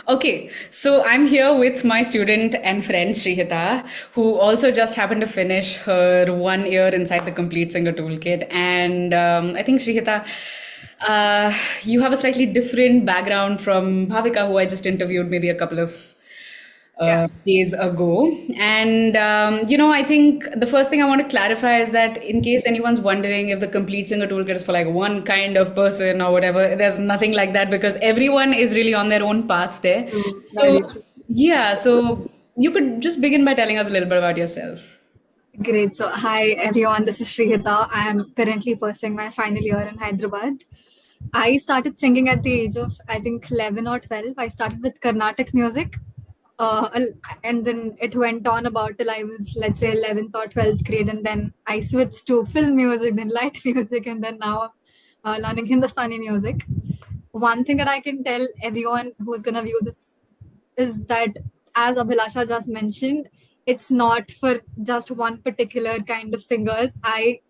Okay, so I'm here with my student and friend Shrihita, who also just happened to finish her 1 year inside the Complete Singer Toolkit. And I think Shrihita, you have a slightly different background from Bhavika, who I just interviewed maybe a couple of Yeah. days ago. And, I think the first thing I want to clarify is that in case anyone's wondering if the Complete Singer Toolkit is for like one kind of person or whatever, there's nothing like that because everyone is really on their own path there. True. So, Very true. yeah, so you could just begin by telling us a little bit about yourself. Great. So, hi everyone. This is Shrihita. I am currently pursuing my final year in Hyderabad. I started singing at the age of, I think, 11 or 12. I started with Carnatic music. And then it went on about till I was, let's say, 11th or 12th grade. And then I switched to film music, then light music, and then now learning Hindustani music. One thing that I can tell everyone who's going to view this is that, as Abhilasha just mentioned, it's not for just one particular kind of singers. I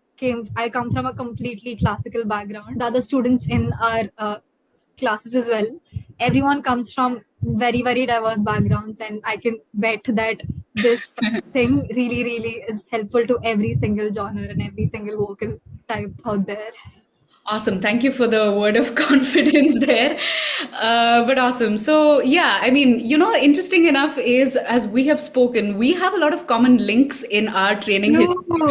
come from a completely classical background. The other students in our classes as well, everyone comes from very diverse backgrounds, and I can bet that this thing really is helpful to every single genre and every single vocal type out there. Awesome. Thank you for the word of confidence there. But awesome. So, yeah, I mean, interesting enough is as we have spoken, we have a lot of common links in our training No.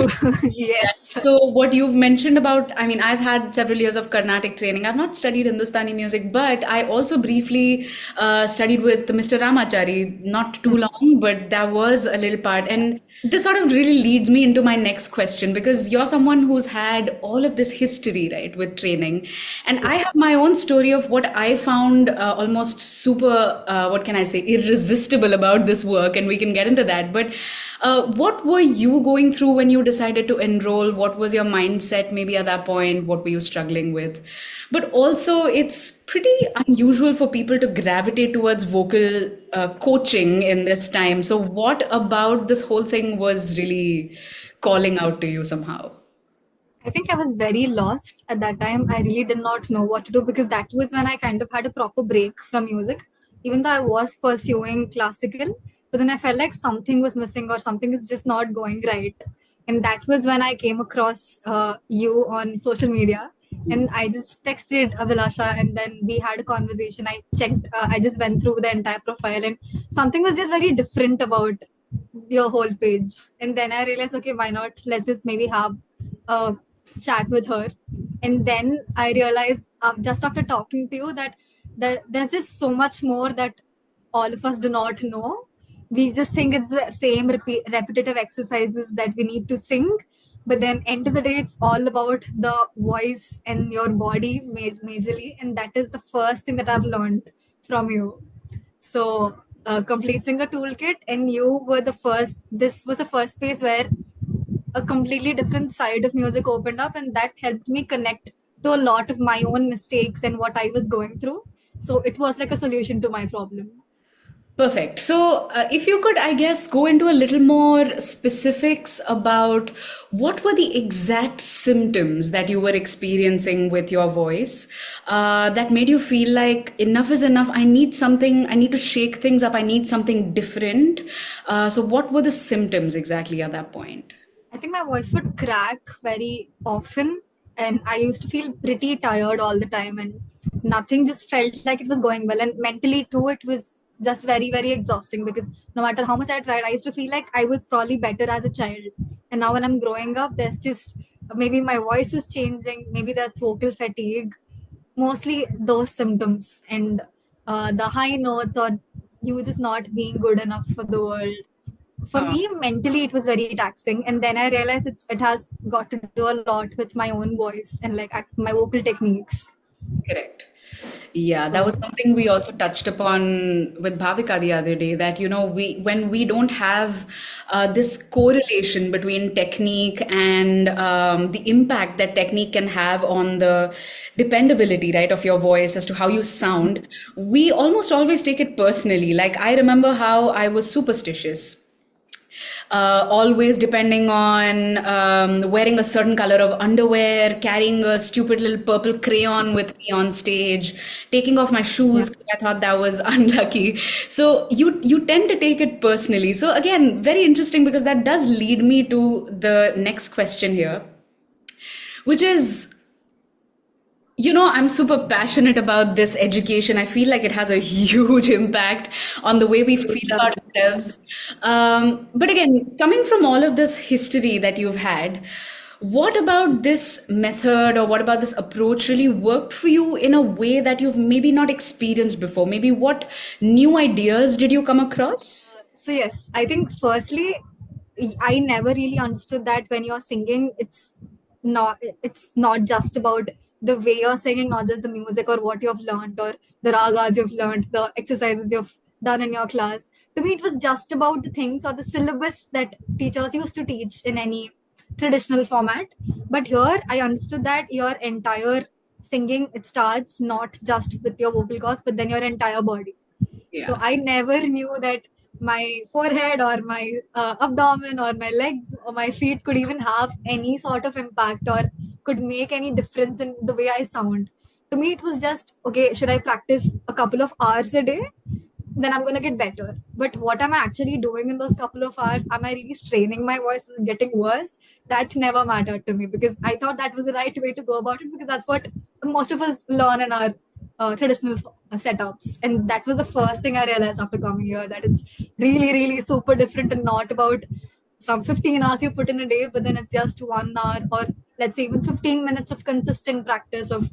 history. Yeah. Yes. So what you've mentioned about, I mean, I've had several years of Carnatic training. I've not studied Hindustani music, but I also briefly studied with Mr. Ramachari, not too long, but that was a little part. And this sort of really leads me into my next question because you're someone who's had all of this history, right, with training. And I have my own story of what I found almost super, what can I say, irresistible about this work. And we can get into that. But what were you going through when you decided to enroll? What was your mindset maybe at that point? What were you struggling with? But also, it's pretty unusual for people to gravitate towards vocal coaching in this time. So, what about this whole thing was really calling out to you somehow? I think I was very lost at that time. I really did not know what to do because that was when I kind of had a proper break from music, even though I was pursuing classical. But then I felt like something was missing or something is just not going right. And that was when I came across you on social media. And I just texted Abhilasha and then we had a conversation. I just went through the entire profile and something was just very different about your whole page. And then I realized, okay, why not? Let's just maybe have a chat with her. And then I realized just after talking to you that there's just so much more that all of us do not know. We just think it's the same repetitive exercises that we need to sing. But then end of the day, it's all about the voice and your body majorly. And that is the first thing that I've learned from you. So, Complete Singer Toolkit, and you were the first. This was the first space where a completely different side of music opened up, and that helped me connect to a lot of my own mistakes and what I was going through. So, it was like a solution to my problem. Perfect. So, if you could, I guess, go into a little more specifics about what were the exact symptoms that you were experiencing with your voice that made you feel like enough is enough. I need something, I need to shake things up, I need something different. So, what were the symptoms exactly at that point? I think my voice would crack very often, and I used to feel pretty tired all the time, and nothing just felt like it was going well. And mentally, too, it was just very exhausting because no matter how much I tried, I used to feel like I was probably better as a child. And now, when I'm growing up, there's just maybe my voice is changing, maybe that's vocal fatigue, mostly those symptoms, and the high notes, or you just not being good enough for the world. For Uh, me, mentally, it was very taxing, and then I realized it has got to do a lot with my own voice and like my vocal techniques. Correct. Yeah, that So, was something we also touched upon with Bhavika the other day that, we when we don't have this correlation between technique and the impact that technique can have on the dependability, right, of your voice as to how you sound, we almost always take it personally. Like I remember how I was superstitious always depending on wearing a certain color of underwear, carrying a stupid little purple crayon with me on stage, taking off my Yeah. shoes 'cause I thought that was unlucky. So you tend to take it personally. So again, very interesting because that does lead me to the next question here, which is, I'm super passionate about this education. I feel like it has a huge impact on the way we feel about ourselves. But again, coming from all of this history that you've had, what about this method or what about this approach really worked for you in a way that you've maybe not experienced before? Maybe what new ideas did you come across? So yes, I think firstly, I never really understood that when you're singing, it's not just about the way you're singing, not just the music or what you've learned or the ragas you've learned, the exercises you've done in your class. To me, it was just about the things or the syllabus that teachers used to teach in any traditional format. But here, I understood that your entire singing, it starts not just with your vocal cords, but then your entire body. So Yeah. I never knew that my forehead or my abdomen or my legs or my feet could even have any sort of impact or could make any difference in the way I sound. To me, it was just okay, should I practice a couple of hours a day? Then I'm going to get better. But what am I actually doing in those couple of hours? Am I really straining my voice? Is it getting worse? That never mattered to me because I thought that was the right way to go about it because that's what most of us learn in our traditional setups. And that was the first thing I realized after coming here, that it's really, really super different and not about some 15 hours you put in a day, but then it's just 1 hour or let's say even 15 minutes of consistent practice of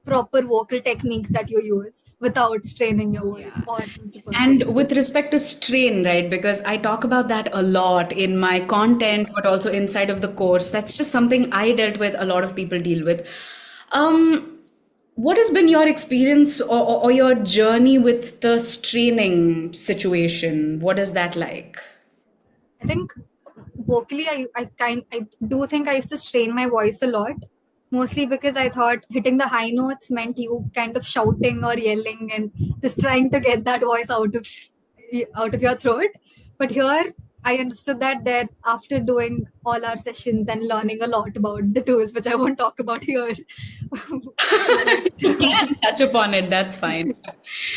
proper vocal techniques that you use without straining your voice Yeah. or for And singing. with respect to strain, right? Because I talk about that a lot in my content, but also inside of the course. That's just something I dealt with, a lot of people deal with. Um, what has been your experience or your journey with the straining situation? What is that like? I think vocally, I do think I used to strain my voice a lot, mostly because I thought hitting the high notes meant you kind of shouting or yelling and just trying to get that voice out of your throat. But here, I understood that after doing all our sessions and learning a lot about the tools, which I won't talk about here, but You can touch upon it, that's fine.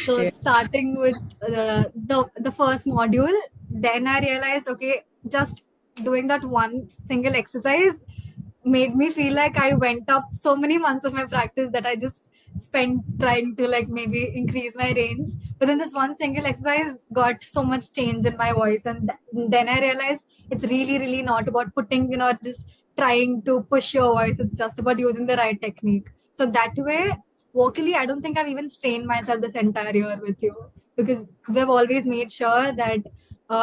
so Yeah. starting with the first module, then I realized okay, just doing that one single exercise made me feel like I went up so many months of my practice that I just spent trying to like maybe increase my range. But then this one single exercise got so much change in my voice, and then I realized it's really, really not about putting, just trying to push your voice. It's just about using the right technique. So that way, vocally, I don't think I've even strained myself this entire year with you because we've always made sure that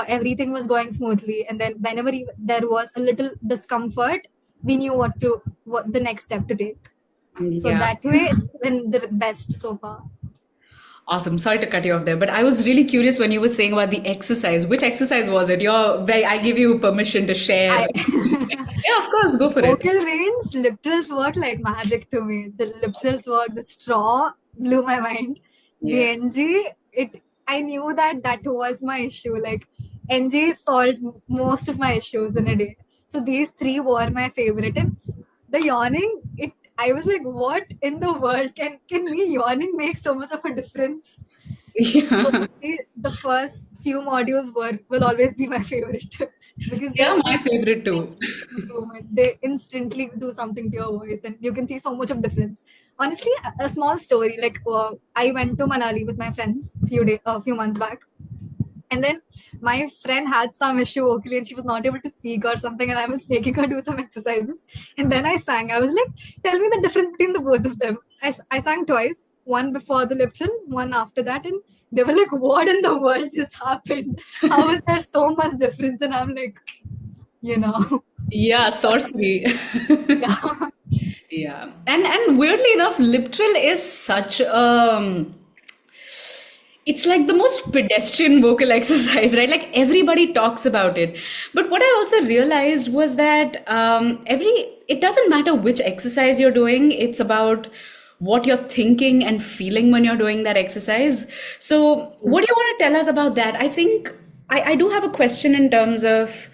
everything was going smoothly. And then whenever there was a little discomfort, we knew what the next step to take. So Yeah. that way, it's been the best so far. Awesome. Sorry to cut you off there, but I was really curious when you were saying about the exercise. Which exercise was it? I give you permission to share. I Yeah, of course, go for it. vocal range, lip trills work like magic to me. The lip trills work. The straw blew my mind. The Yeah. NG, it. I knew that was my issue. Like NG solved most of my issues in a day. So these three were my favorite. And the yawning, it. I was like, what in the world can me yawning make so much of a difference? So Yeah. the first few modules will always be my favorite because they Yeah, my make favorite too. improvement. They instantly do something to your voice, and you can see so much of difference. Honestly, a small story like I went to Manali with my friends a few months back, and then my friend had some issue vocally, and she was not able to speak or something, and I was making her do some exercises, and then I sang. I was like, "Tell me the difference between the both of them." I sang twice, one before the lip trill, one after that, and they were like, "What in the world just happened? How is there so much difference?" And I'm like, you know. Yeah, sorcery. Yeah. Yeah. And weirdly enough, lip trill is such it's like the most pedestrian vocal exercise, right? Like everybody talks about it. But what I also realized was that it doesn't matter which exercise you're doing, it's about what you're thinking and feeling when you're doing that exercise. So, what do you want to tell us about that? I think I do have a question in terms of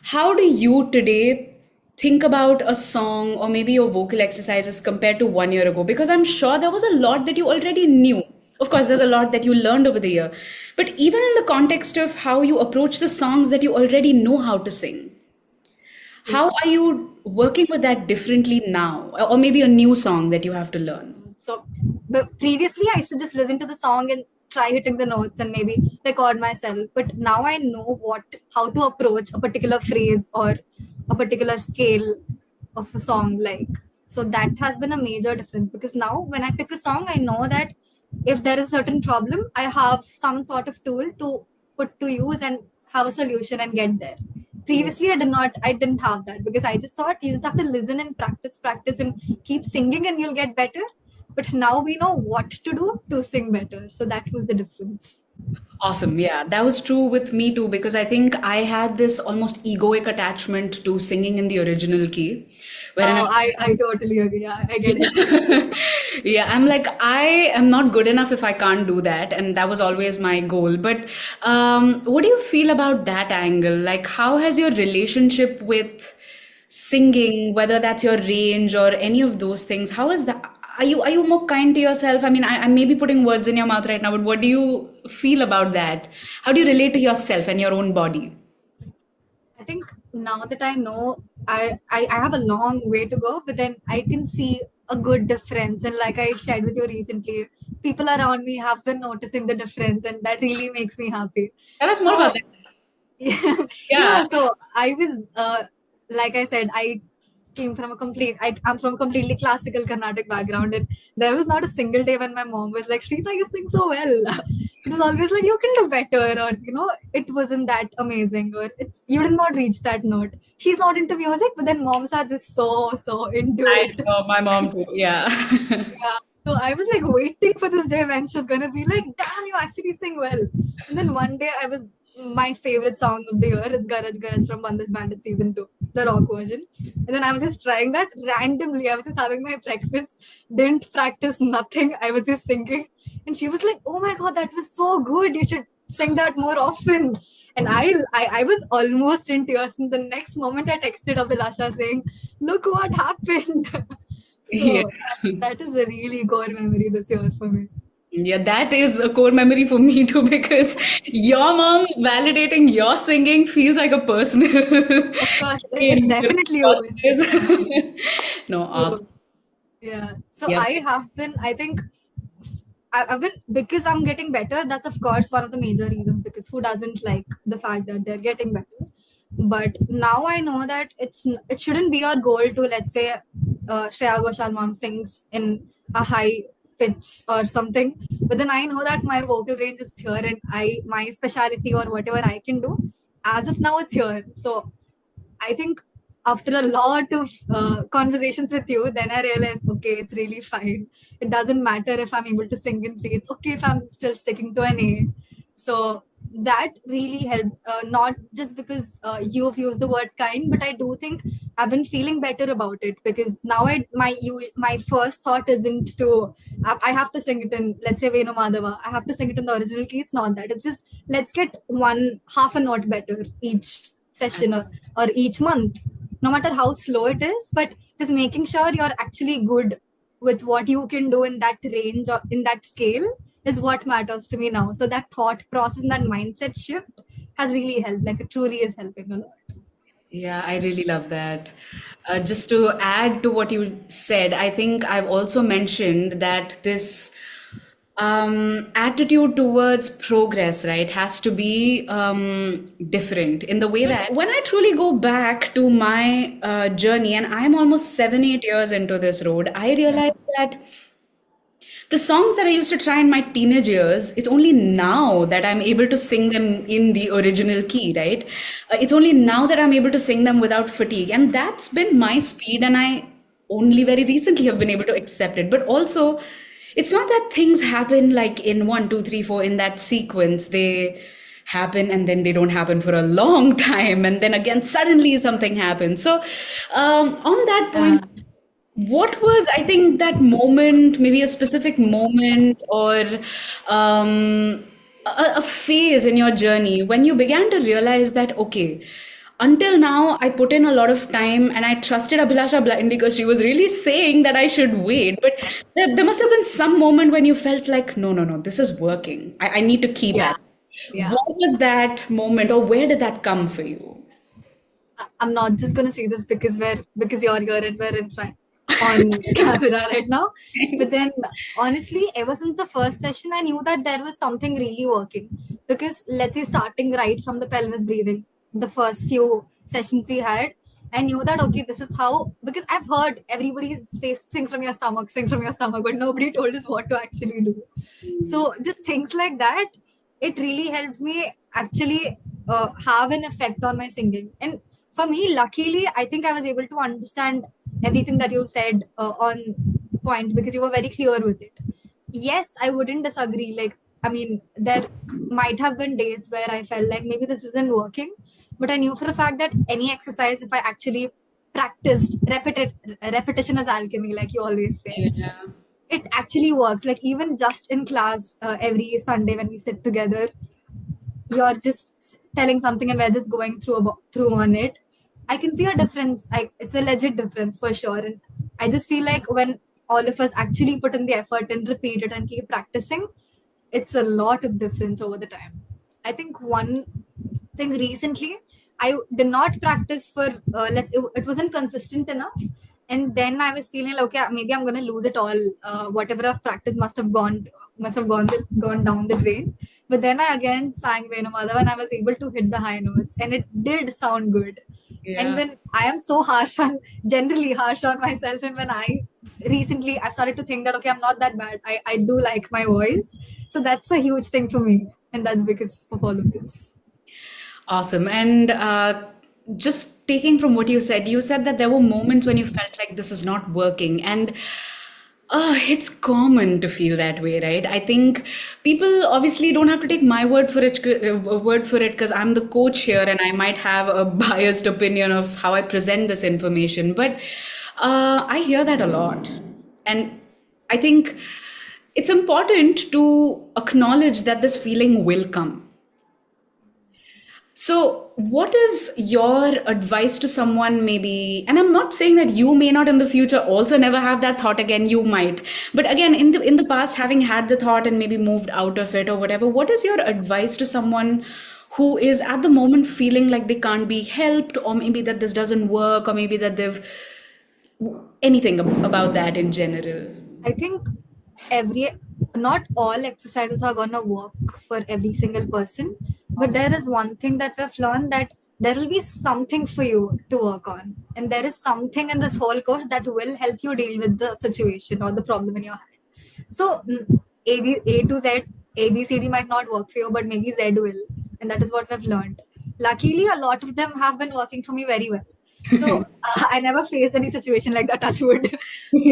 how do you today think about a song or maybe your vocal exercises compared to 1 year ago? Because I'm sure there was a lot that you already knew. Of course, there's a lot that you learned over the year. But even in the context of how you approach the songs that you already know how to sing, how are you working with that differently now? Or maybe a new song that you have to learn? So, but previously I used to just listen to the song and try hitting the notes and maybe record myself. But now I know how to approach a particular phrase or a particular scale of a song. Like, so that has been a major difference because now when I pick a song, I know that if there is a certain problem, I have some sort of tool to put to use and have a solution and get there. Previously, I didn't have that because I just thought you just have to listen and practice and keep singing and you'll get better. But now we know what to do to sing better. So that was the difference. Awesome. Yeah, that was true with me too, because I think I had this almost egoic attachment to singing in the original key. Wherein I totally agree. Yeah, I get it. yeah, I'm like, I am not good enough if I can't do that. And that was always my goal. But what do you feel about that angle? Like, how has your relationship with singing, whether that's your range or any of those things, how is that? Are you more kind to yourself? I mean, I may be putting words in your mouth right now, but what do you feel about that? How do you relate to yourself and your own body? I think now that I know I have a long way to go, but then I can see a good difference. And like I shared with you recently, people around me have been noticing the difference, and that really makes me happy. Tell us more So about that. yeah, Yeah. so I was like I said, I'm from a completely classical Carnatic background, and there was not a single day when my mom was like, Shrita, you sing so well. It was always like, you can do better, or it wasn't that amazing, or it's you did not reach that note. She's not into music, but then moms are just so into I it. know my mom too. Yeah. Yeah. So I was like waiting for this day when she's gonna be like, damn, you actually sing well. And then one day my favorite song of the year is Garaj Garaj from Bandhaj Bandit season 2, the rock version. And then I was just trying that randomly. I was just having my breakfast, didn't practice nothing. I was just singing. And she was like, oh my god, that was so good. You should sing that more often. And I was almost in tears. And the next moment I texted Abhilasha saying, look what happened. Yeah. So that is a really core memory this year for me. Yeah, that is a core memory for me too, because your mom validating your singing feels like a personal Of course, it's gain. definitely a win. No, awesome. So, yeah. So Yep. I think I've been, because I'm getting better. That's of course one of the major reasons, because who doesn't like the fact that they're getting better? But now I know that it shouldn't be our goal to, let's say, Shreya Ghoshal mom sings in a high pitch or something. But then I know that my vocal range is here, and my speciality or whatever I can do as of now is here. So I think after a lot of conversations with you, then I realized, okay, it's really fine. It doesn't matter if I'm able to sing and see. It's okay if I'm still sticking to an A. So that really helped. Not just because you've used the word kind, but I do think I've been feeling better about it, because now my first thought isn't to I have to sing it in, let's say, Venu Madhava. I have to sing it in the original key. It's not that. It's just, let's get one half a note better each session, or each month, no matter how slow it is, but just making sure you're actually good with what you can do in that range or in that scale is what matters to me now. So that thought process and that mindset shift has really helped. Like, it truly is helping a lot. Yeah, I really love that. Just to add to what you said, I think I've also mentioned that this attitude towards progress, right, has to be different in the way that when I truly go back to my journey, and I'm almost 7, 8 years into this road, I realize that the songs that I used to try in my teenage years, it's only now that I'm able to sing them in the original key, right? It's only now that I'm able to sing them without fatigue. And that's been my speed, and I only very recently have been able to accept it. But also, it's not that things happen like in one, two, three, four in that sequence. They happen and then they don't happen for a long time. And then again, suddenly something happens. So, on that point, Uh, what was, I think, that moment, maybe a specific moment or um, a phase in your journey when you began to realize that, okay, until now I put in a lot of time and I trusted Abhilasha blindly because she was really saying that I should wait. But there must have been some moment when you felt like, no, no, no, this is working. I need to keep Yeah, at it. yeah. What was that moment, or where did that come for you? I'm not just gonna say this because you're here and we're in front on camera right now. But then honestly, ever since the first session, I knew that there was something really working. Because let's say starting right from the pelvis breathing, the first few sessions we had, I knew that okay, this is how, because I've heard everybody say sing from your stomach, but nobody told us what to actually do. So just things like that, it really helped me actually have an effect on my singing. And for me, luckily, I think I was able to understand everything that you said on point because you were very clear with it. Yes, I wouldn't disagree. Like, I mean, there might have been days where I felt like maybe this isn't working, but I knew for a fact that any exercise, if I actually practiced, repetition is alchemy, like you always say, Yeah. it actually works. Like even just in class, every Sunday when we sit together, you're just telling something and we're just going through on it. I can see a difference. It's a legit difference for sure. And I just feel like when all of us actually put in the effort and repeat it and keep practicing, it's a lot of difference over the time. I think one thing recently, I did not practice for it wasn't consistent enough, and then I was feeling like okay, maybe I'm gonna lose it all. Whatever of practice must have gone down the drain. But then I again sang Venu Madhav and I was able to hit the high notes, and it did sound good. And Yeah. when I am so generally harsh on myself, and when I've started to think that okay, I'm not that bad. I do like my voice, so that's a huge thing for me, and that's because of all of this. Awesome. And just taking from what you said that there were moments when you felt like this is not working. And it's common to feel that way, right? I think people obviously don't have to take my word for it, because I'm the coach here and I might have a biased opinion of how I present this information. But I hear that a lot. And I think it's important to acknowledge that this feeling will come. So, what is your advice to someone maybe? And I'm not saying that you may not in the future also never have that thought again, you might. But again, in the past, having had the thought and maybe moved out of it or whatever, what is your advice to someone who is at the moment feeling like they can't be helped, or maybe that this doesn't work, or maybe that they've anything about that in general? I think every not all exercises are gonna work for every single person, but there is one thing that we've learned that there will be something for you to work on, and there is something in this whole course that will help you deal with the situation or the problem in your hand. So A to Z, A B C D might not work for you, but maybe Z will, and that is what we've learned. Luckily, a lot of them have been working for me very well. So I never faced any situation like that, touch wood.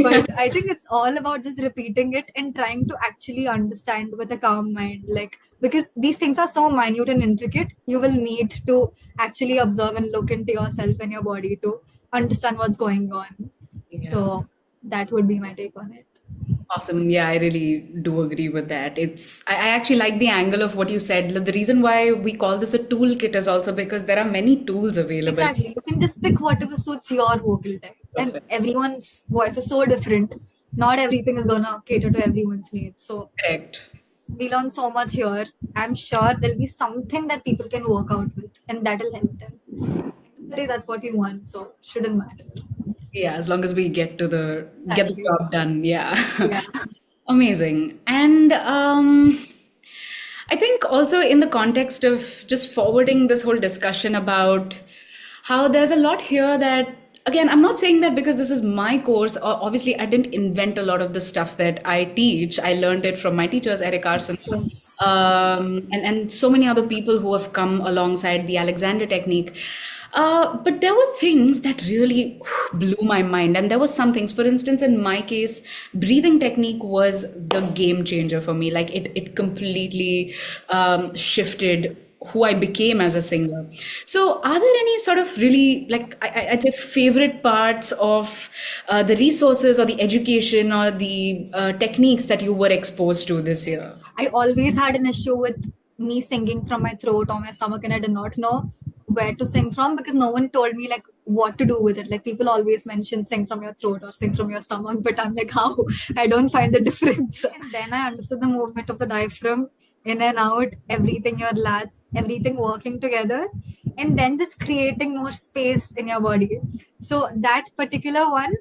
But I think it's all about just repeating it and trying to actually understand with a calm mind. Like, because these things are so minute and intricate, you will need to actually observe and look into yourself and your body to understand what's going on. Yeah. So that would be my take on it. Awesome. Yeah, I really do agree with that. I actually like the angle of what you said. The reason why we call this a toolkit is also because there are many tools available. Exactly. You can just pick whatever suits your vocal type. And Perfect. everyone's voice is so different. Not everything is gonna cater to everyone's needs. So Correct. we learn so much here. I'm sure there'll be something that people can work out with, and that'll help them. Today, that's what we want, so shouldn't matter. Yeah, as long as we get the Actually, job done. Yeah. yeah. Amazing. And I think also in the context of just forwarding this whole discussion about how there's a lot here that, again, I'm not saying that because this is my course. Obviously, I didn't invent a lot of the stuff that I teach. I learned it from my teachers, Eric Carson, Yes. and so many other people who have come alongside the Alexander technique. But there were things that really blew my mind. And there were some things, for instance, in my case, breathing technique was the game changer for me. Like it completely shifted who I became as a singer. So, are there any sort of really, like, I'd say, favorite parts of the resources or the education or the techniques that you were exposed to this year? I always had an issue with me singing from my throat or my stomach, and I did not know where to sing from because no one told me like what to do with it. Like people always mention sing from your throat or sing from your stomach, but I'm like, how? I don't find the difference. And then I understood the movement of the diaphragm in and out, everything, your lats, everything working together, and then just creating more space in your body. So that particular one,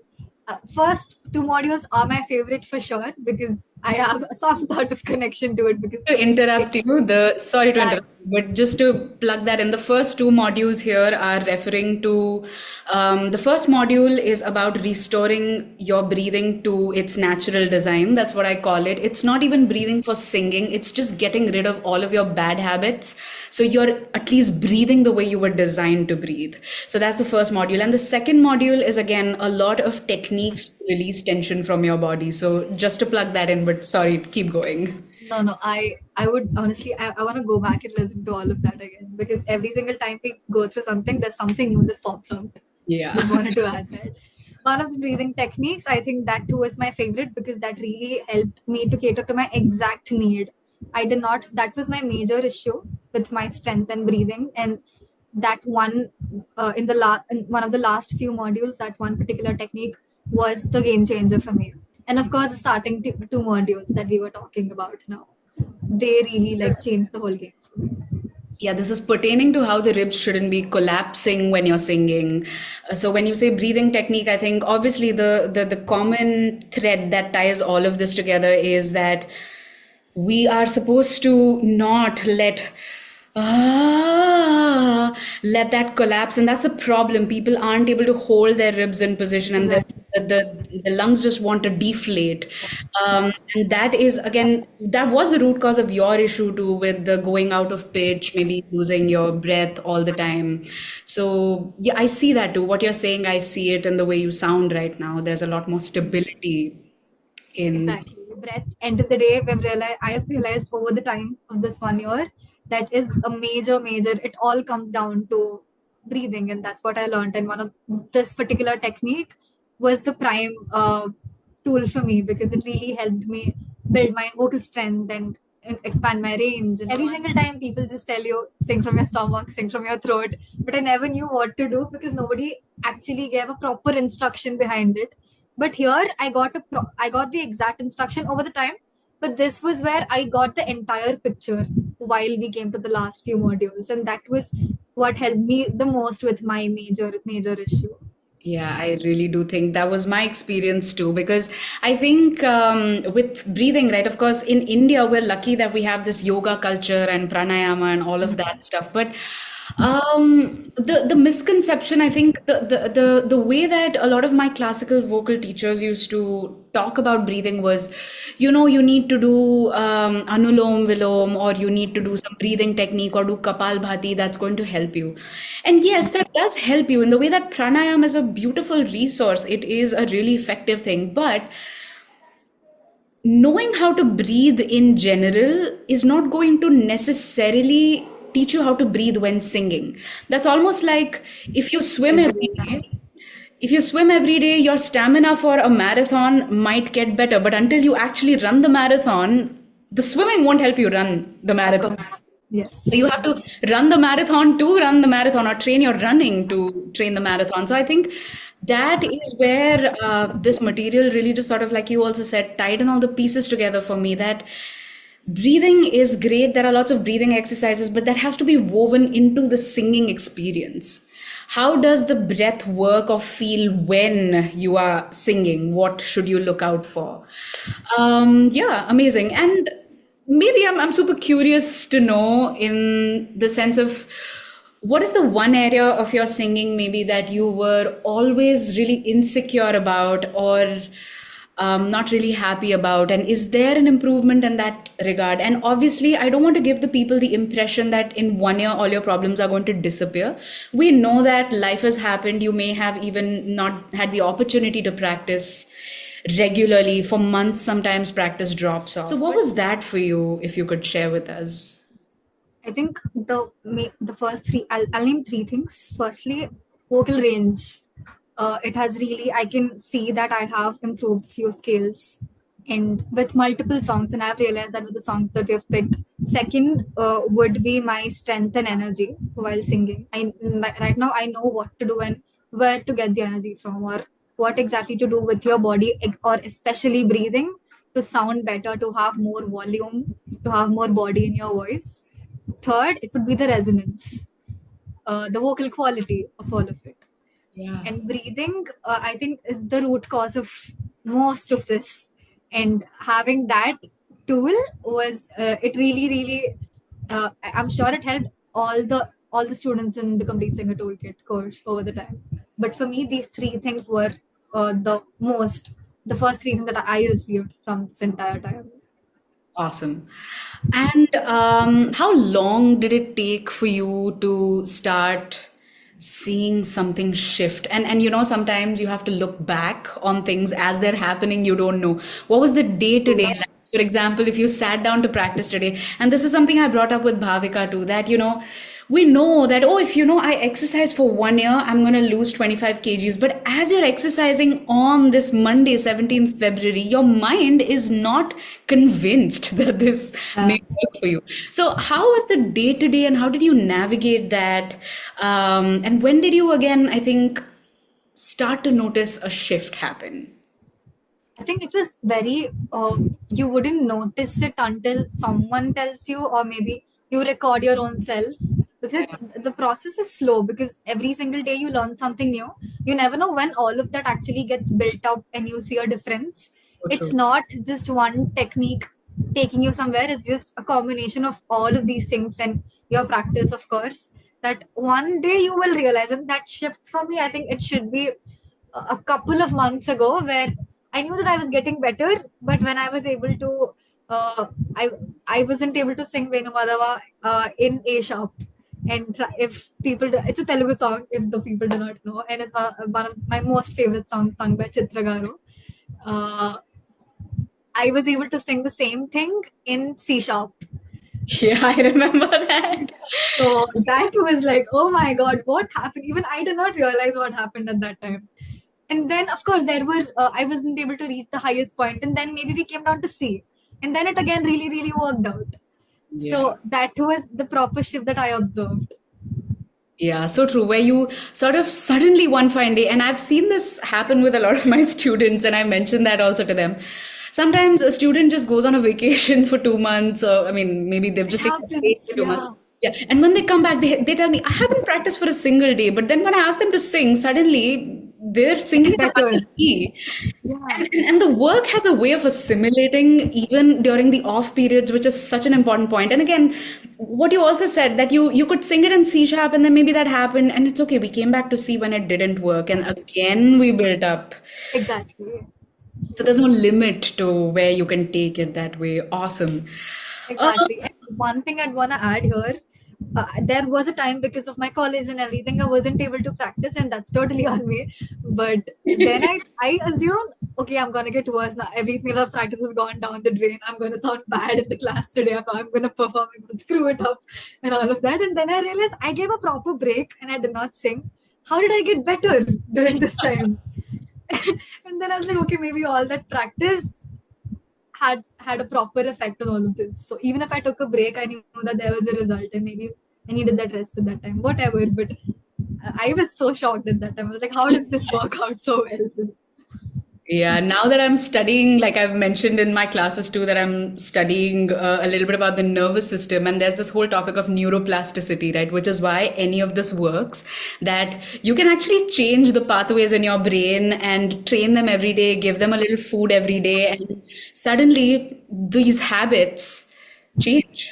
first two modules are my favorite for sure because I have some sort of connection to it because To it, interrupt you, the sorry to that interrupt, but just to plug that in, the first two modules here are referring to the first module is about restoring your breathing to its natural design. That's what I call it. It's not even breathing for singing, it's just getting rid of all of your bad habits. So you're at least breathing the way you were designed to breathe. So that's the first module. And the second module is again a lot of techniques to release tension from your body. So just to plug that in, but sorry, keep going. no, I would honestly, I want to go back and listen to all of that again because every single time we go through something, there's something new just pops out. Yeah. Just wanted to add that. One of the breathing techniques, I think that too was my favorite because that really helped me to cater to my exact need. I did not, that was my major issue with my strength and breathing. And that one, in one of the last few modules, that one particular technique was the game changer for me. And of course, the starting two modules that we were talking about now, they really like changed the whole game for me. Yeah, this is pertaining to how the ribs shouldn't be collapsing when you're singing. So when you say breathing technique, I think obviously the common thread that ties all of this together is that we are supposed to not let that collapse, and that's the problem. People aren't able to hold their ribs in position, and Exactly. the lungs just want to deflate. And that is again, that was the root cause of your issue too, with the going out of pitch, maybe losing your breath all the time. So yeah, I see that too. What you're saying, I see it in the way you sound right now. There's a lot more stability in. Exactly. Breath, end of the day, I have realized over the time of this 1 year that is a major, it all comes down to breathing. And that's what I learned. And one of this particular technique was the prime tool for me because it really helped me build my vocal strength and expand my range. And every single time people just tell you, sing from your stomach, sing from your throat. But I never knew what to do because nobody actually gave a proper instruction behind it. But here I got the exact instruction over the time. But this was where I got the entire picture while we came to the last few modules, and that was what helped me the most with my major issue. Yeah, I really do think that was my experience too, because I think with breathing, right? Of course, in India, we're lucky that we have this yoga culture and pranayama and all of that stuff. But the misconception, I think, the way that a lot of my classical vocal teachers used to talk about breathing was, you need to do anulom vilom, or you need to do some breathing technique or do kapal bhati. That's going to help you. And yes, that does help you in the way that pranayam is a beautiful resource. It is a really effective thing. But knowing how to breathe in general is not going to necessarily teach you how to breathe when singing. That's almost like if you swim every day. If you swim every day, your stamina for a marathon might get better, but until you actually run the marathon, the swimming won't help you run the Of marathon. course. Yes. So you have to run the marathon to run the marathon, or train your running to train the marathon. So I think that is where this material really just sort of, like you also said, tied in all the pieces together for me. That breathing is great. There are lots of breathing exercises, but that has to be woven into the singing experience. How does the breath work or feel when you are singing? What should you look out for? Yeah, amazing. And maybe I'm super curious to know, in the sense of, what is the one area of your singing maybe that you were always really insecure about, or not really happy about? And is there an improvement in that regard? And obviously, I don't want to give the people the impression that in 1 year all your problems are going to disappear. We know that life has happened. You may have even not had the opportunity to practice regularly for months. Sometimes practice drops off. So what was that for you, if you could share with us? I think the first three, I'll name three things. Firstly, vocal range. It has really, I can see that I have improved few skills and with multiple songs. And I've realized that with the songs that we have picked, Second would be my strength and energy while singing. Right now I know what to do and where to get the energy from, or what exactly to do with your body, or especially breathing, to sound better, to have more volume, to have more body in your voice. Third, it would be the resonance, the vocal quality of all of it. Yeah. And breathing, I think, is the root cause of most of this. And having that tool was, it really, really, I'm sure it helped all the students in the Complete Singer Toolkit course over the time. But for me, these three things were the first three things that I received from this entire time. Awesome. And how long did it take for you to start seeing something shift? And sometimes you have to look back on things as they're happening, you don't know. What was the day-to-day life? For example, if you sat down to practice today, and this is something I brought up with Bhavika too, that we know that, oh, if I exercise for 1 year, I'm going to lose 25 kgs. But as you're exercising on this Monday, 17th February, your mind is not convinced that this may work for you. So, how was the day to day and how did you navigate that? And when did you again, I think, start to notice a shift happen? I think it was very, you wouldn't notice it until someone tells you, or maybe you record your own self. Because Yeah, the process is slow, because every single day you learn something new. You never know when all of that actually gets built up and you see a difference. so It's true. not just one technique taking you somewhere, it's just a combination of all of these things and your practice, of course. That one day you will realize, and that shift for me, I think it should be a couple of months ago, where I knew that I was getting better, but when I was able to, uh, I I wasn't able to sing Venu Madhava in A sharp. And if people, it's a Telugu song, if the people do not know, and it's one of my most favorite songs sung by Chitra Garu. Uh, I was able to sing the same thing in C sharp. Yeah, I remember that. So that was like, oh my God, what happened? Even I did not realize what happened at that time. And then, of course, there were, I wasn't able to reach the highest point. And then maybe we came down to C. And then it again really, really worked out. Yeah. So that was the proper shift that I observed. Yeah, so true. Where you sort of suddenly one fine day, and I've seen this happen with a lot of my students, and I mentioned that also to them. Sometimes a student just goes on a vacation for 2 months, or I mean, maybe they've It just taken a break happens. for 2 months. Yeah. Yeah, and when they come back, they tell me, I haven't practiced for a single day. But then when I ask them to sing, suddenly they're They singing get at a better. higher key. Yeah. And the work has a way of assimilating even during the off periods, which is such an important point. And again, what you also said that you could sing it in C sharp and then maybe that happened and it's okay. We came back to C when it didn't work and again we built up. Exactly. So there's no limit to where you can take it that way. Awesome. Uh, Exactly. And one thing I'd want to add here, there was a time, because of my college and everything, I wasn't able to practice, and that's totally on me. But then I assumed, okay, I'm gonna get worse now. Everything that I've practiced has gone down the drain. I'm gonna sound bad in the class today. I'm gonna perform, I'm gonna screw it up, and all of that. And then I realized I gave a proper break and I did not sing. How did I get better during this time? And then I was like, okay, maybe all that practice had a proper effect on all of this. So even if I took a break, I knew that there was a result, and maybe I needed that rest at that time. Whatever, but I was so shocked at that time. I was like, how did this work out so well? Yeah, now that I'm studying, like I've mentioned in my classes too, that I'm studying a little bit about the nervous system, and there's this whole topic of neuroplasticity, right? Which is why any of this works, that you can actually change the pathways in your brain and train them every day, give them a little food every day, and suddenly these habits change.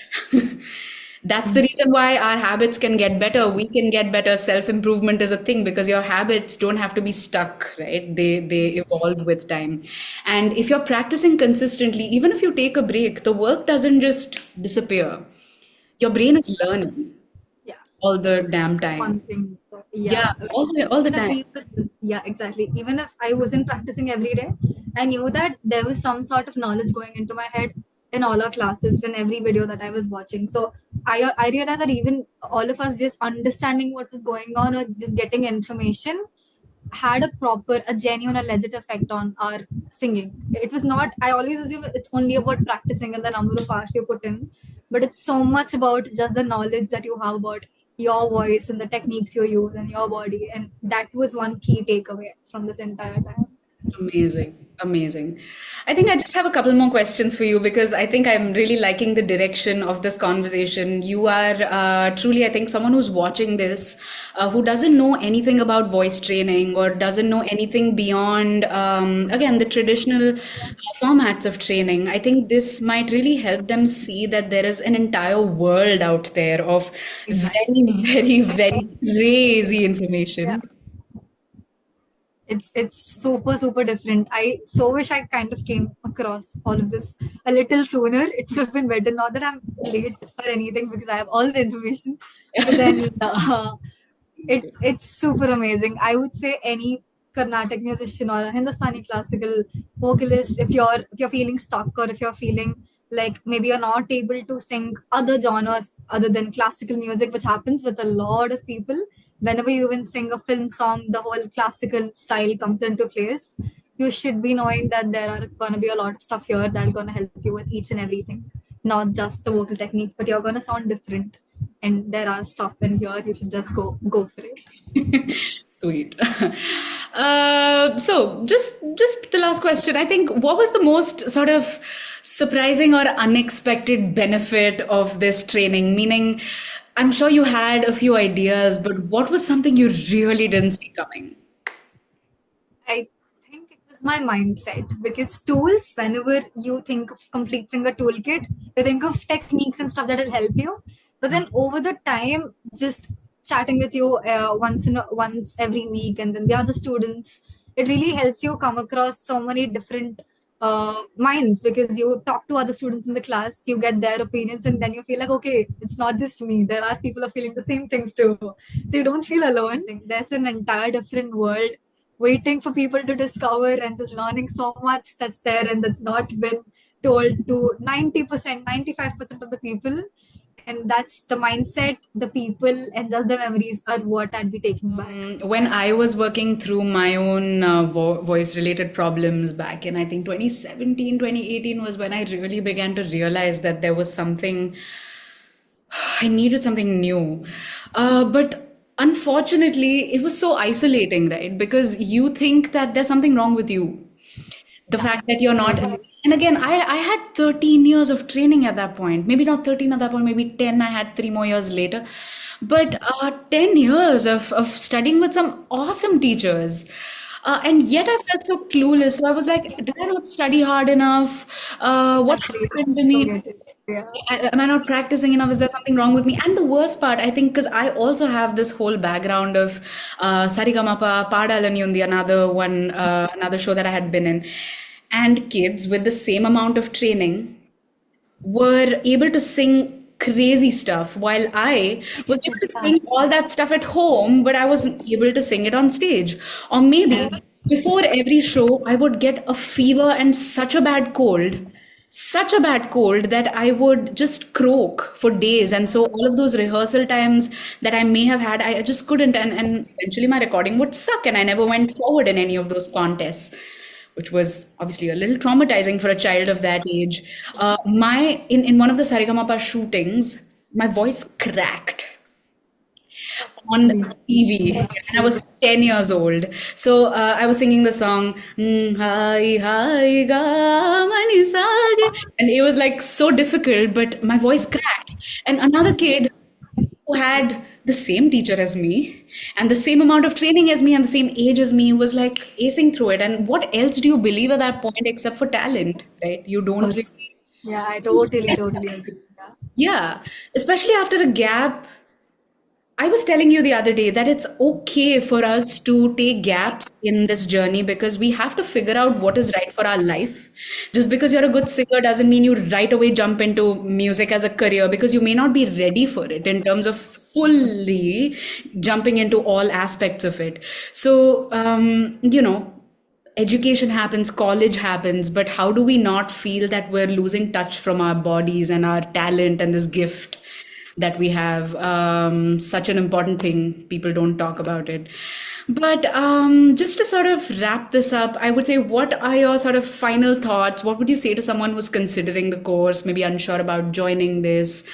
That's the reason why our habits can get better. We can get better. Self-improvement is a thing because your habits don't have to be stuck, right? They evolve with time. And if you're practicing consistently, even if you take a break, the work doesn't just disappear. Your brain is learning Yeah, all the damn time. one thing. Yeah, Yeah, all the even if time. people, yeah, exactly. Even if I wasn't practicing every day, I knew that there was some sort of knowledge going into my head in all our classes and every video that I was watching. So I realized that even all of us just understanding what was going on or just getting information had a genuine, a legit effect on our singing. It was not, I always assume it's only about practicing and the number of hours you put in, but it's so much about just the knowledge that you have about your voice and the techniques you use and your body. And that was one key takeaway from this entire time. Amazing, amazing. I think I just have a couple more questions for you because I think I'm really liking the direction of this conversation. You are truly, I think, someone who's watching this who doesn't know anything about voice training or doesn't know anything beyond, again, the traditional formats of training. I think this might really help them see that there is an entire world out there of very, Exactly. very, very crazy Yeah. information. It's super different. I so wish I kind of came across all of this a little sooner. It would have been better. Not that I'm late or anything because I have all the information. But then it's super amazing. I would say any Carnatic musician or a Hindustani classical vocalist, if you're feeling stuck or if you're feeling like maybe you're not able to sing other genres other than classical music, which happens with a lot of people. Whenever you even sing a film song, the whole classical style comes into place. You should be knowing that there are gonna be a lot of stuff here that's gonna help you with each and everything, not just the vocal techniques, but you're gonna sound different. And there are stuff in here. You should just go for it. Sweet. So just the last question. I think what was the most sort of surprising or unexpected benefit of this training? Meaning, I'm sure you had a few ideas, but what was something you really didn't see coming? I think it was my mindset because tools, whenever you think of completing a toolkit, you think of techniques and stuff that will help you. But then over the time, just chatting with you once every week, and then the other students, it really helps you come across so many different minds because you talk to other students in the class, you get their opinions, and then you feel like, okay, it's not just me. There are people who are feeling the same things too. So you don't feel alone. There's an entire different world waiting for people to discover and just learning so much that's there and that's not been told to 90%, 95% of the people. And that's the mindset, the people, and just the memories are what I'd be taking back. When I was working through my own voice related problems back in, I think 2017, 2018 was when I really began to realize that there was something, I needed something new. But unfortunately, it was so isolating, right? Because you think that there's something wrong with you. The fact that you're not, and again, I had 13 years of training at that point. Maybe not 13 at that point, maybe 10. I had 3 more years later. But 10 years of studying with some awesome teachers. And yet I felt so clueless. So I was like, did I not study hard enough? What Exactly. happened to So me? get it. Yeah. Am I not practicing enough? Is there something wrong with me? And the worst part, I think, because I also have this whole background of Sarigamapa, Paadalan another one, another show that I had been in, and kids with the same amount of training were able to sing crazy stuff while I was able to Yeah. sing all that stuff at home, but I wasn't able to sing it on stage. Or maybe before every show, I would get a fever and such a bad cold that I would just croak for days. And so all of those rehearsal times that I may have had, I just couldn't. And eventually my recording would suck and I never went forward in any of those contests, which was obviously a little traumatizing for a child of that age. In one of the Saregama shootings, my voice cracked on TV, and I was 10 years old. So I was singing the song, Hai Hai Ga Mani Sa Ge," and it was like so difficult, but my voice cracked. And another kid who had the same teacher as me and the same amount of training as me and the same age as me was like acing through it. And what else do you believe at that point except for talent, right? You don't Yes. really. Yeah, I totally agree. Yeah. Yeah, especially after a gap. I was telling you the other day that it's okay for us to take gaps in this journey because we have to figure out what is right for our life. Just because you're a good singer doesn't mean you right away jump into music as a career because you may not be ready for it in terms of fully jumping into all aspects of it. So, education happens, college happens, but how do we not feel that we're losing touch from our bodies and our talent and this gift that we have? Such an important thing. People don't talk about it. But just to sort of wrap this up, I would say, what are your sort of final thoughts? What would you say to someone who's considering the course, maybe unsure about joining this?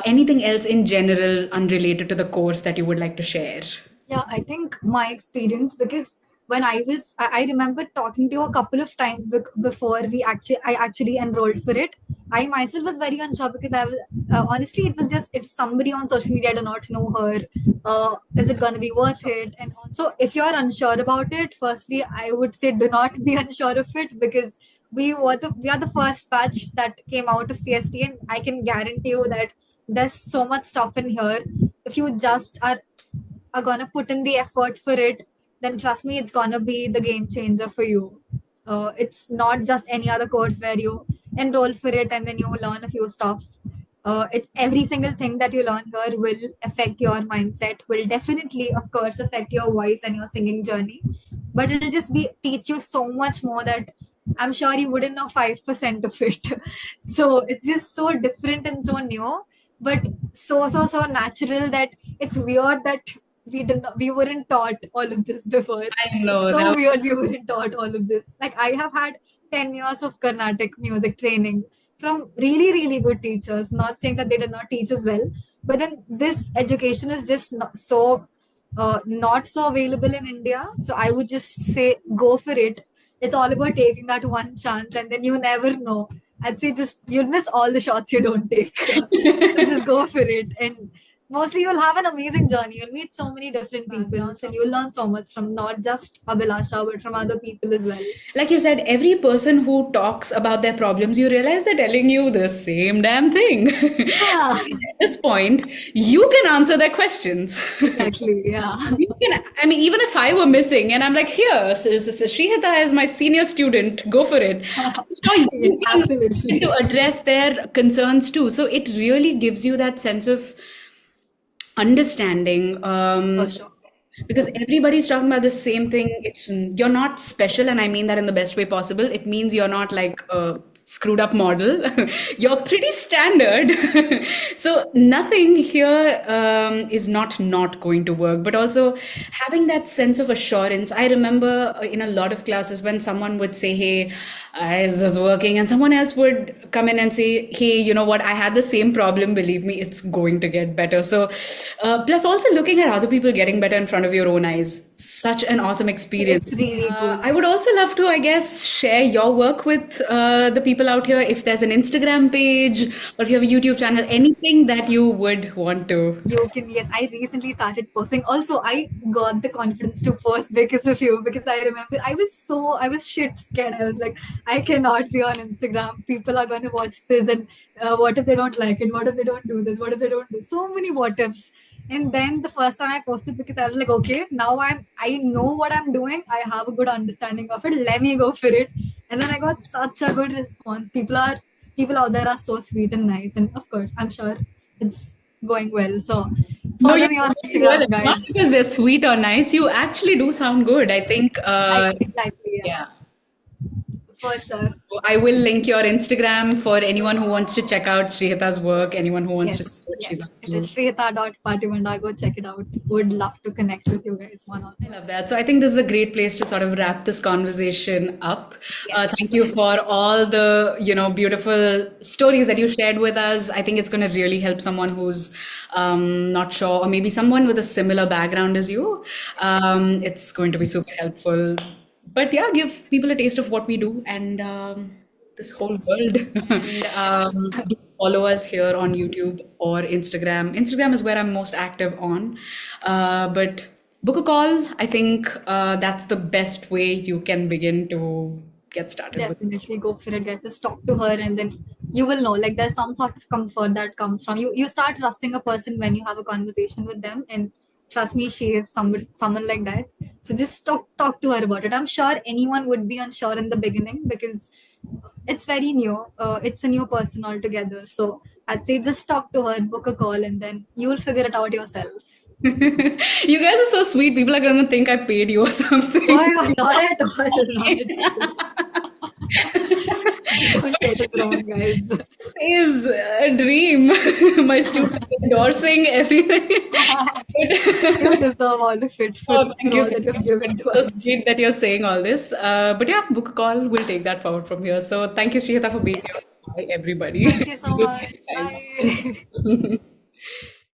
Anything else in general unrelated to the course that you would like to share? Yeah, I think my experience, because when I remember talking to you a couple of times before I actually enrolled for it. I myself was very unsure because I was honestly, it was just if somebody on social media, I do not know her. Is it going to be worth it? And also, if you're unsure about it, firstly, I would say do not be unsure of it, because we are the first batch that came out of CST, and I can guarantee you that there's so much stuff in here. If you just are gonna put in the effort for it, then trust me, it's gonna be the game changer for you. It's not just any other course where you enroll for it and then you learn a few stuff. It's every single thing that you learn here will affect your mindset, will definitely, of course, affect your voice and your singing journey. But it'll just be teach you so much more that I'm sure you wouldn't know 5% of it. So it's just so different and so new, but so natural that it's weird that we weren't taught all of this before. I It's know so that. weird we weren't taught all of this. Like I have had 10 years of Carnatic music training from really, really good teachers. Not saying that they did not teach as well, but then this education is just not so available in India. So I would just say go for it. It's all about taking that one chance, and then you never know. I'd say just you'll miss all the shots you don't take. So just go for it, and mostly you'll have an amazing journey. You'll meet so many different people, and you'll learn so much from not just Abhilasha, but from other people as well. Like you said, every person who talks about their problems, you realize they're telling you the same damn thing. Yeah, At this point, you can answer their questions. exactly. Yeah. You can, I mean, even if I were missing and I'm like, here, Shrihita is my senior student, go for it. I'm sure Yeah, you can begin absolutely. to address their concerns too. So it really gives you that sense of understanding. For sure. Because everybody's talking about the same thing. It's you're not special, and I mean that in the best way possible. It means you're not like a screwed up model. You're pretty standard. So nothing here is not going to work. But also having that sense of assurance. I remember in a lot of classes when someone would say, "Hey, is this working?" and someone else would come in and say, "Hey, you know what? I had the same problem. Believe me, it's going to get better." So, plus also looking at other people getting better in front of your own eyes, such an awesome experience. It's really cool. I would also love to, I guess, share your work with the people out here. If there's an Instagram page or if you have a YouTube channel, anything that you would want to. You can, yes. I recently started posting. Also, I got the confidence to post because of you. Because I remember I was shit scared. I was like, I cannot be on Instagram. People are going to watch this, and what if they don't like it? What if they don't do this? What if they don't do so many what ifs? And then the first time I posted, because I was like, okay, now I know what I'm doing. I have a good understanding of it. Let me go for it. And then I got such a good response. People out there are so sweet and nice. And of course, I'm sure it's going well. So No, follow you're me on doing well. Instagram, It's not guys. because they're sweet or nice. You actually do sound good. I think, Exactly, yeah, yeah. for sure. I will link your Instagram for anyone who wants to check out Shrihita's work, anyone who wants to see Yes, what she's yes. up It to. is Shrihita.Patimanda. Go check it out. Would love to connect with you guys one on I one. love that. So I think this is a great place to sort of wrap this conversation up. Yes. Thank you for all the, beautiful stories that you shared with us. I think it's going to really help someone who's not sure, or maybe someone with a similar background as you. It's going to be super helpful. But yeah, give people a taste of what we do and this whole Yes. world. And do follow us here on YouTube or Instagram. Instagram is where I'm most active on. But book a call. I think that's the best way you can begin to get started with. Definitely go for it, guys. Just talk to her, and then you will know. Like there's some sort of comfort that comes from you. You start trusting a person when you have a conversation with them, and trust me, she is someone like that. So just talk to her about it. I'm sure anyone would be unsure in the beginning because it's very new. It's a new person altogether. So I'd say just talk to her, book a call, and then you will figure it out yourself. You guys are so sweet. People are going to think I paid you or Oh something. my god, not at all, not at all. Don't get us wrong, guys. Is a dream. My students endorsing everything. You deserve all of it Oh, for thank you. all that you have given to So us. sweet that you're saying all this. But yeah, book call, we'll take that forward from here. So thank you, Shihata, for being here. Yes. Bye, everybody. Thank you so Good much. time. Bye.